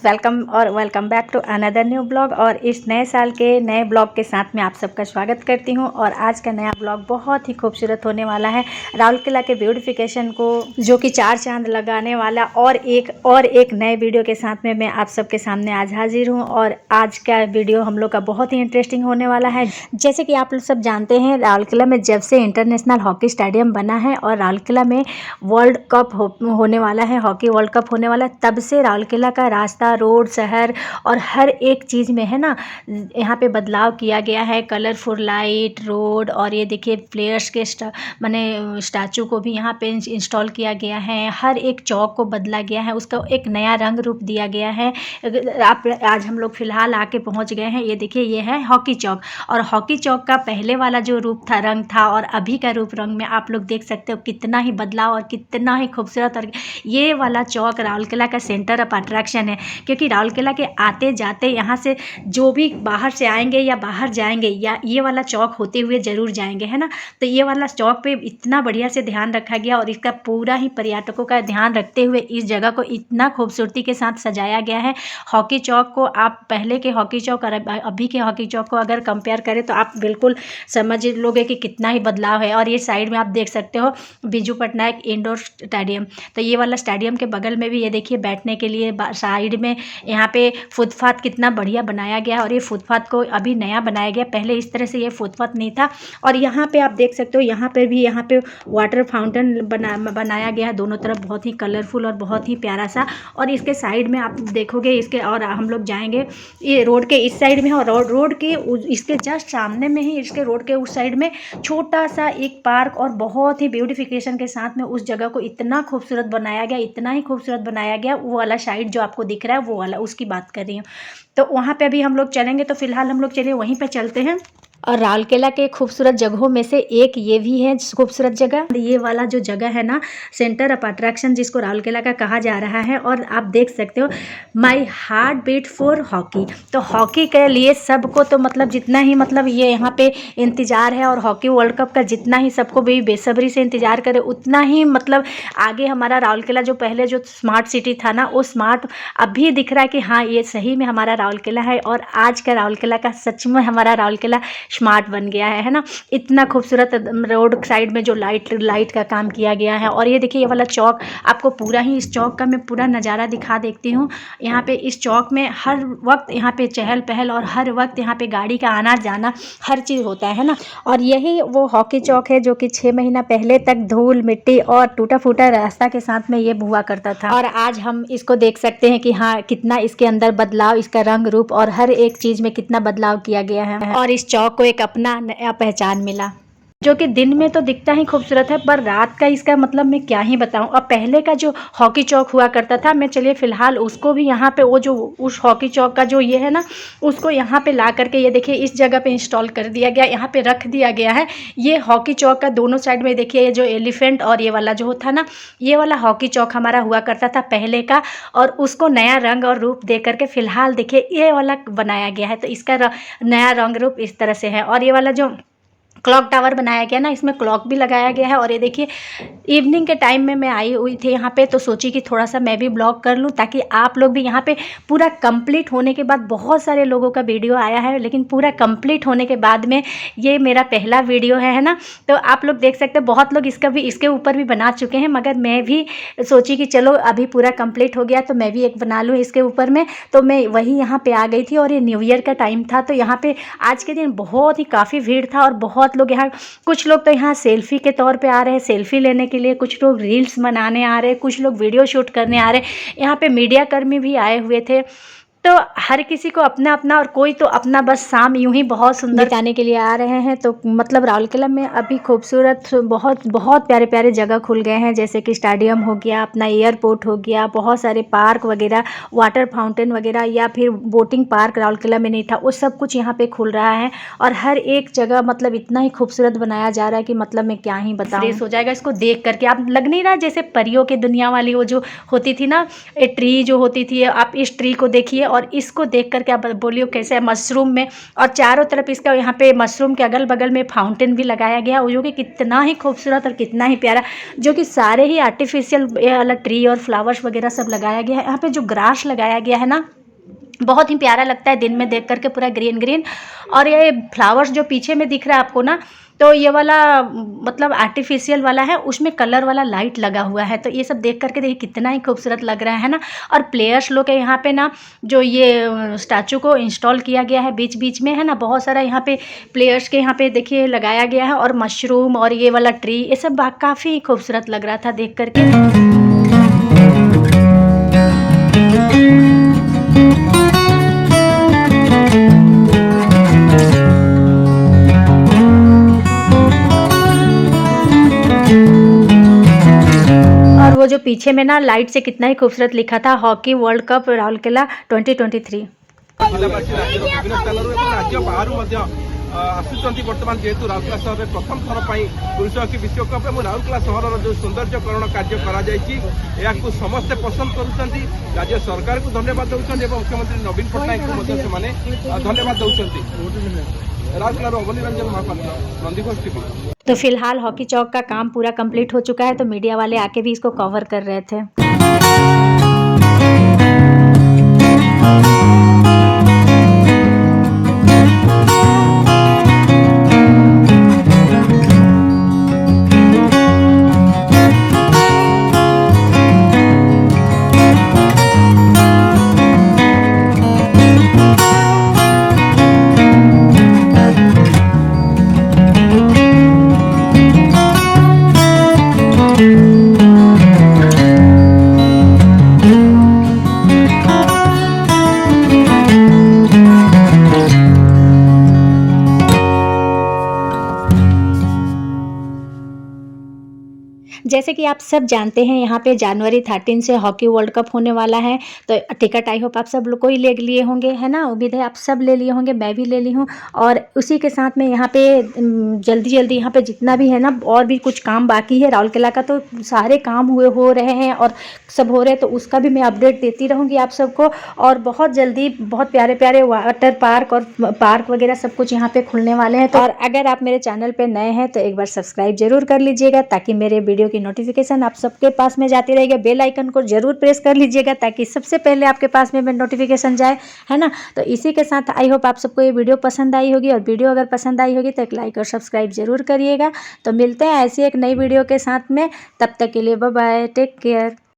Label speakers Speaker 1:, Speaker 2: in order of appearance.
Speaker 1: Welcome back to another new blog. और इस नए साल के नए ब्लॉग के साथ मैं आप सबका स्वागत करती हूं। और आज का नया ब्लॉग बहुत ही खूबसूरत होने वाला है। राउरकेला के ब्यूटिफिकेशन को जो कि 4 चांद लगाने वाला और एक नए वीडियो के साथ में मैं आप सबके सामने आज हाजिर हूँ। और आज का वीडियो हम लोग का बहुत ही इंटरेस्टिंग होने वाला है। जैसे कि आप लोग सब जानते हैं, राउरकेला में जब से इंटरनेशनल हॉकी स्टेडियम बना है और राउरकेला में वर्ल्ड कप होने वाला है, हॉकी वर्ल्ड कप होने वाला है, तब से राउरकेला का रास्ता, रोड, शहर और हर एक चीज़ में है ना, यहाँ पे बदलाव किया गया है। कलरफुल लाइट, रोड और ये देखिए प्लेयर्स के माने स्टैचू को भी यहाँ पे इंस्टॉल किया गया है। हर एक चौक को बदला गया है, उसका एक नया रंग रूप दिया गया है। आप आज हम लोग फ़िलहाल आके पहुँच गए हैं। ये देखिए, ये है हॉकी चौक। और हॉकी चौक का पहले वाला जो रूप था, रंग था, और अभी का रूप रंग में आप लोग देख सकते हो कितना ही बदलाव और कितना ही खूबसूरत। और ये वाला चौक राउरकेला का सेंटर ऑफ अट्रैक्शन है, क्योंकि राउरकेला के आते जाते यहाँ से जो भी बाहर से आएंगे या बाहर जाएंगे या ये वाला चौक होते हुए ज़रूर जाएंगे, है ना। तो ये वाला चौक पे इतना बढ़िया से ध्यान रखा गया और इसका पूरा ही पर्यटकों का ध्यान रखते हुए इस जगह को इतना खूबसूरती के साथ सजाया गया है। हॉकी चौक को आप पहले के हॉकी चौक और अभी के हॉकी चौक को अगर कंपेयर करें तो आप बिल्कुल समझ लोगे कि कितना ही बदलाव है। और ये साइड में आप देख सकते हो बीजू पटनायक इंडोर स्टेडियम। तो ये वाला स्टेडियम के बगल में भी ये देखिए बैठने के लिए साइड में यहाँ पे फुटपाथ कितना बढ़िया बनाया गया है। और ये फुटपाथ को अभी नया बनाया गया, पहले इस तरह से ये फुटपाथ नहीं था। और यहाँ पे आप देख सकते हो, यहाँ पे वाटर फाउंटेन बनाया गया है दोनों तरफ, बहुत ही कलरफुल और बहुत ही प्यारा सा। और इसके साइड में आप देखोगे इसके, और हम लोग जाएंगे ये रोड के इस साइड में, और रोड के इसके जस्ट सामने में ही, इसके रोड के उस साइड में छोटा सा एक पार्क और बहुत ही ब्यूटिफिकेशन के साथ में उस जगह को इतना खूबसूरत बनाया गया, इतना ही खूबसूरत बनाया गया। वो वाला साइड जो आपको दिख रहा है वो वाला, उसकी बात कर रही हूँ। तो वहाँ पे अभी हम लोग चलेंगे, तो फिलहाल हम लोग चलिए वहीं पे चलते हैं। और राउरकेला के खूबसूरत जगहों में से एक ये भी है खूबसूरत जगह। ये वाला जो जगह है ना, सेंटर ऑफ अट्रैक्शन जिसको राउरकेला का कहा जा रहा है। और आप देख सकते हो, my heart beat for hockey. तो हॉकी के लिए सबको, तो मतलब जितना ही मतलब ये यहाँ पे इंतज़ार है और हॉकी वर्ल्ड कप का जितना ही सबको भी बेसब्री से इंतज़ार करे, उतना ही मतलब आगे हमारा राउरकेला जो पहले जो स्मार्ट सिटी था ना, वो स्मार्ट अभी दिख रहा है कि हाँ, ये सही में हमारा राउरकेला है। और आज का राउरकेला का सच में हमारा राउरकेला स्मार्ट बन गया है ना। इतना खूबसूरत रोड साइड में जो लाइट का काम किया गया है। और ये देखिए, ये वाला चौक आपको पूरा ही, इस चौक का मैं पूरा नज़ारा दिखा देती हूँ। यहाँ पे इस चौक में हर वक्त यहाँ पे चहल पहल और हर वक्त यहाँ पे गाड़ी का आना जाना हर चीज़ होता है ना। और यही वो हॉकी चौक है जो कि 6 महीना पहले तक धूल मिट्टी और टूटा फूटा रास्ता के साथ में ये हुआ करता था। और आज हम इसको देख सकते हैं कि हाँ, कितना इसके अंदर बदलाव, इसका रंग रूप और हर एक चीज़ में कितना बदलाव किया गया है। और इस चौक को एक अपना नया पहचान मिला, जो कि दिन में तो दिखता ही खूबसूरत है, पर रात का इसका मतलब मैं क्या ही बताऊं। और पहले का जो हॉकी चौक हुआ करता था, मैं चलिए फ़िलहाल उसको भी यहाँ पे, वो जो उस हॉकी चौक का जो ये है ना, उसको यहाँ पे ला करके ये देखिए इस जगह पे इंस्टॉल कर दिया गया, यहाँ पे रख दिया गया है। ये हॉकी चौक का दोनों साइड में देखिए, ये जो एलिफेंट और ये वाला जो था ना, ये वाला हॉकी चौक हमारा हुआ करता था पहले का। और उसको नया रंग और रूप दे करके फ़िलहाल देखिए ये वाला बनाया गया है। तो इसका नया रंग रूप इस तरह से है। और ये वाला जो क्लॉक टावर बनाया गया ना, इसमें क्लॉक भी लगाया गया है। और ये देखिए, इवनिंग के टाइम में मैं आई हुई थी यहाँ पे, तो सोची कि थोड़ा सा मैं भी ब्लॉग कर लूँ, ताकि आप लोग भी यहाँ पे पूरा कंप्लीट होने के बाद, बहुत सारे लोगों का वीडियो आया है, लेकिन पूरा कंप्लीट होने के बाद में ये मेरा पहला वीडियो है ना। तो आप लोग देख सकते हैं, बहुत लोग इसके ऊपर भी बना चुके हैं, मगर मैं भी सोची कि चलो अभी पूरा कंप्लीट हो गया तो मैं भी एक बना लूँ इसके ऊपर में। तो मैं वही यहाँ पर आ गई थी, और ये न्यू ईयर का टाइम था। तो यहाँ पर आज के दिन बहुत ही काफ़ी भीड़ था, और बहुत लोग यहाँ, कुछ लोग तो यहाँ सेल्फी के तौर पे आ रहे हैं, सेल्फी लेने के लिए, कुछ लोग रील्स बनाने आ रहे हैं, कुछ लोग वीडियो शूट करने आ रहे हैं। यहाँ पे मीडिया कर्मी भी आए हुए थे। तो हर किसी को अपना अपना, और कोई तो अपना बस शाम यूं ही बहुत सुंदर बिताने के लिए आ रहे हैं। तो मतलब राउरकेला में अभी खूबसूरत बहुत बहुत प्यारे प्यारे जगह खुल गए हैं, जैसे कि स्टेडियम हो गया, अपना एयरपोर्ट हो गया, बहुत सारे पार्क वगैरह, वाटर फाउंटेन वगैरह, या फिर बोटिंग पार्क राउरकेला में नहीं था, वो सब कुछ यहाँ पे खुल रहा है। और हर एक जगह मतलब इतना ही खूबसूरत बनाया जा रहा है कि मतलब मैं क्या ही बताऊँ। फ्रेश हो जाएगा इसको देख करके। आप लग नहीं रहा जैसे परियों के दुनिया वाली वो जो होती थी ना, ट्री जो होती थी, आप इस ट्री को देखिए और इसको देख करके आप बोलिए कैसे है मशरूम में, और चारों तरफ इसका यहाँ पे मशरूम के अगल बगल में फाउंटेन भी लगाया गया जो कि कितना ही खूबसूरत और कितना ही प्यारा, जो कि सारे ही आर्टिफिशियल वाला ट्री और फ्लावर्स वगैरह सब लगाया गया है। यहाँ पे जो ग्रास लगाया गया है ना, बहुत ही प्यारा लगता है दिन में देख करके, पूरा ग्रीन ग्रीन। और ये फ्लावर्स जो पीछे में दिख रहा है आपको ना, तो ये वाला मतलब आर्टिफिशियल वाला है, उसमें कलर वाला लाइट लगा हुआ है। तो ये सब देख करके देखिए कितना ही खूबसूरत लग रहा है ना। और प्लेयर्स लोग के यहाँ पे ना जो ये स्टैचू को इंस्टॉल किया गया है बीच बीच में है ना, बहुत सारा यहाँ पे प्लेयर्स के यहाँ पे देखिए लगाया गया है। और मशरूम और ये वाला ट्री, ये सब काफ़ी खूबसूरत लग रहा था देख करके। वो जो पीछे में ना लाइट से कितना ही खूबसूरत लिखा था, हॉकी वर्ल्ड कप राउरकेला 2023।
Speaker 2: आसुच्च बर्तमान जेहेतु राउरकेला सहर में प्रथम थर पर पुरुष हॉकी विश्वकप और राउरकेला सहर जो सौंदर्यकरण कार्य कर समस्ते पसंद कर राज्य सरकार को धन्यवाद दौरान मुख्यमंत्री नवीन पट्टनायक को धन्यवाद दौरान। राउरकेला अवनी रंजन महापात्र, नंदीघोष टीवी।
Speaker 1: तो फिलहाल हॉकी चौक का काम पूरा कंप्लीट हो चुका है, तो मीडिया वाले आके भी इसको कवर कर रहे थे। जैसे कि आप सब जानते हैं यहाँ पे जनवरी 13 से हॉकी वर्ल्ड कप होने वाला है, तो टिकट आई होप आप सब लोग को ही ले लिए होंगे, है ना। उम्मीद है आप सब ले लिए होंगे, मैं भी ले ली हूँ। और उसी के साथ में यहाँ पे जल्दी जल्दी यहाँ पे जितना भी है ना, और भी कुछ काम बाकी है राउरकेला का, तो सारे काम हो रहे हैं और सब हो रहे हैं, तो उसका भी मैं अपडेट देती रहूँगी आप सबको। और बहुत जल्दी बहुत प्यारे प्यारे वाटर पार्क और पार्क वगैरह सब कुछ यहाँ पे खुलने वाले हैं। तो और अगर आप मेरे चैनल पर नए हैं तो एक बार सब्सक्राइब जरूर कर लीजिएगा, ताकि मेरे वीडियो की नोटिफिकेशन आप सबके पास में जाती रहेगी। बेल आइकन को जरूर प्रेस कर लीजिएगा, ताकि सबसे पहले आपके पास में नोटिफिकेशन जाए, है ना। तो इसी के साथ आई होप आप सबको ये वीडियो पसंद आई होगी, और वीडियो अगर पसंद आई होगी तो एक लाइक और सब्सक्राइब जरूर करिएगा। तो मिलते हैं ऐसी एक नई वीडियो के साथ में, तब तक के लिए बाय बाय, टेक केयर।